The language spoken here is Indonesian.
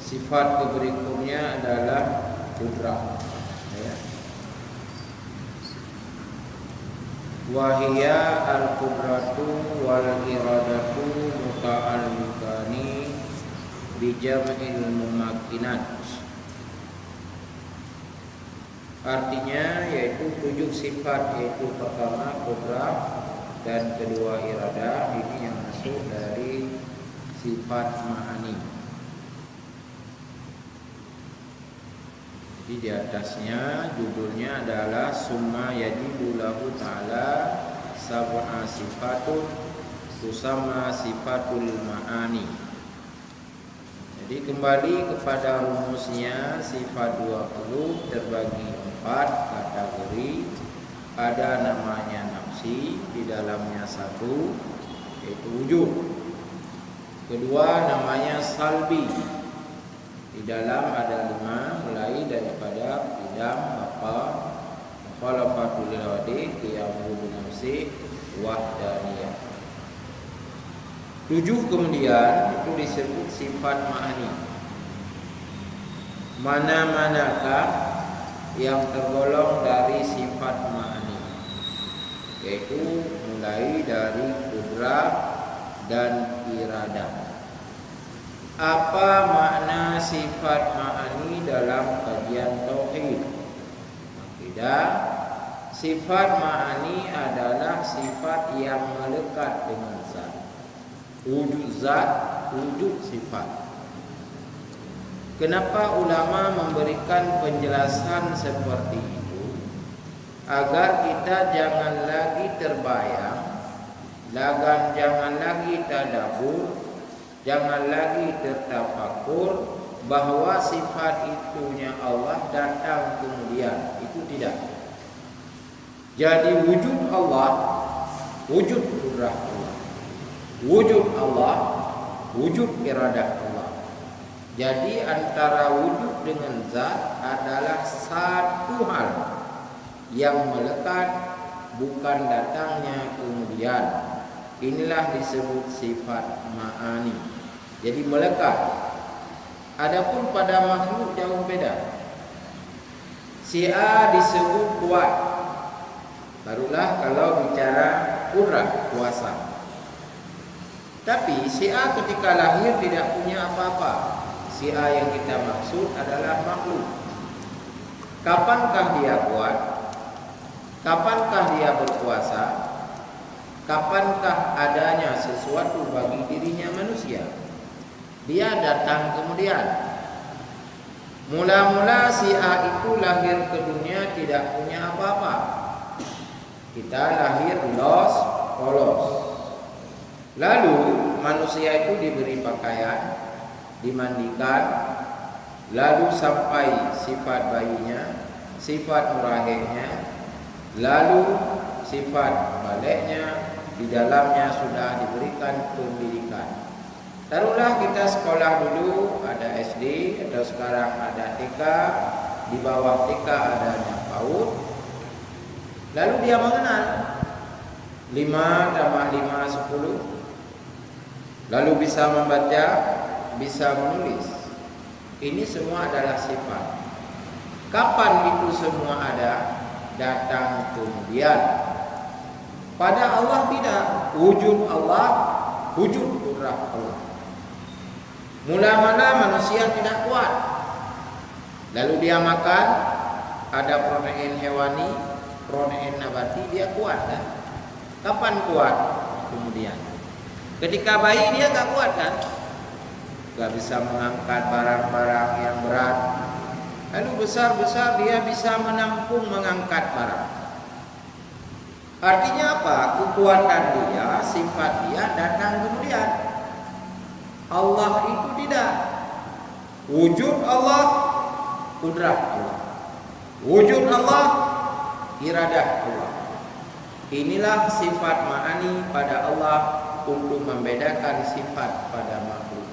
Sifat berikutnya adalah qudrah. Ya. Wahia al-qudratu wal iradatu muta'alliqani bijam'il mumakkinat. Artinya yaitu 7 sifat, yaitu pertama qudrah dan kedua iradah. Ini yang masuk dari sifat ma'ani. Jadi di atasnya judulnya adalah summa yajibu lahu ta'ala sab'a sifatun tusamma sifatul ma'ani. Jadi kembali kepada rumusnya, sifat 20 terbagi 4 kategori. Ada namanya nafsi, di dalamnya 1 yaitu wujud. Kedua namanya salbi, di dalam ada 5, mulai daripada qiyam, apa, mukhalafatul wadi, qiyamu bi nafsi, wahdaniyah. 7 kemudian itu disebut sifat ma'ani. Mana-manakah yang tergolong dari sifat ma'ani? Yaitu mulai dari qudrah dan iradah. Apa makna sifat ma'ani dalam kajian tauhid? Akidah. Sifat ma'ani adalah sifat yang melekat dengan zat. Wujud zat, wujud sifat. Kenapa ulama memberikan penjelasan seperti itu? Agar kita jangan lagi terbayang, jangan lagi tadabbur, jangan lagi tertafakur bahwa sifat itunya Allah datang kemudian. Itu tidak. Jadi wujud Allah, wujud qudrah Allah, wujud Allah, wujud iradah Allah. Jadi antara wujud dengan zat adalah satu hal yang melekat, bukan datangnya kemudian. Inilah disebut sifat ma'ani. Jadi melekat. Adapun pada makhluk jauh beda. Si A disebut kuat, barulah kalau bicara qudrah, kuasa. Tapi si A ketika lahir tidak punya apa-apa. Si A yang kita maksud adalah makhluk. Kapankah dia kuat? Kapankah dia berkuasa? Kapankah adanya sesuatu bagi dirinya manusia? Dia datang kemudian. Mula-mula si A itu lahir ke dunia tidak punya apa-apa. Kita lahir polos. Lalu manusia itu diberi pakaian, dimandikan, lalu sampai sifat bayinya, sifat murahirnya, lalu sifat baliknya, di dalamnya sudah diberikan pendidikan. Taruhlah kita sekolah dulu, ada SD, atau sekarang ada TK, di bawah TK adanya PAUD. Lalu dia mengenal 5 tambah 5 10. Lalu bisa membaca, bisa menulis. Ini semua adalah sifat. Kapan itu semua ada? Datang kemudian. Pada Allah tidak. Wujud Allah, wujud qudrah Allah. Mula-mula manusia tidak kuat. Lalu dia makan, ada protein hewani, protein nabati, dia kuat kan? Kapan kuat? Kemudian. Ketika bayi dia gak kuat kan? Gak bisa mengangkat barang-barang yang berat. Lalu besar-besar dia bisa menampung mengangkat barang. Artinya apa? Kekuatan dia, sifat dia datang kemudian. Allah itu tidak. Wujud Allah, qudrah Allah. Wujud Allah, iradah Allah. Inilah sifat ma'ani pada Allah untuk membedakan sifat pada makhluk.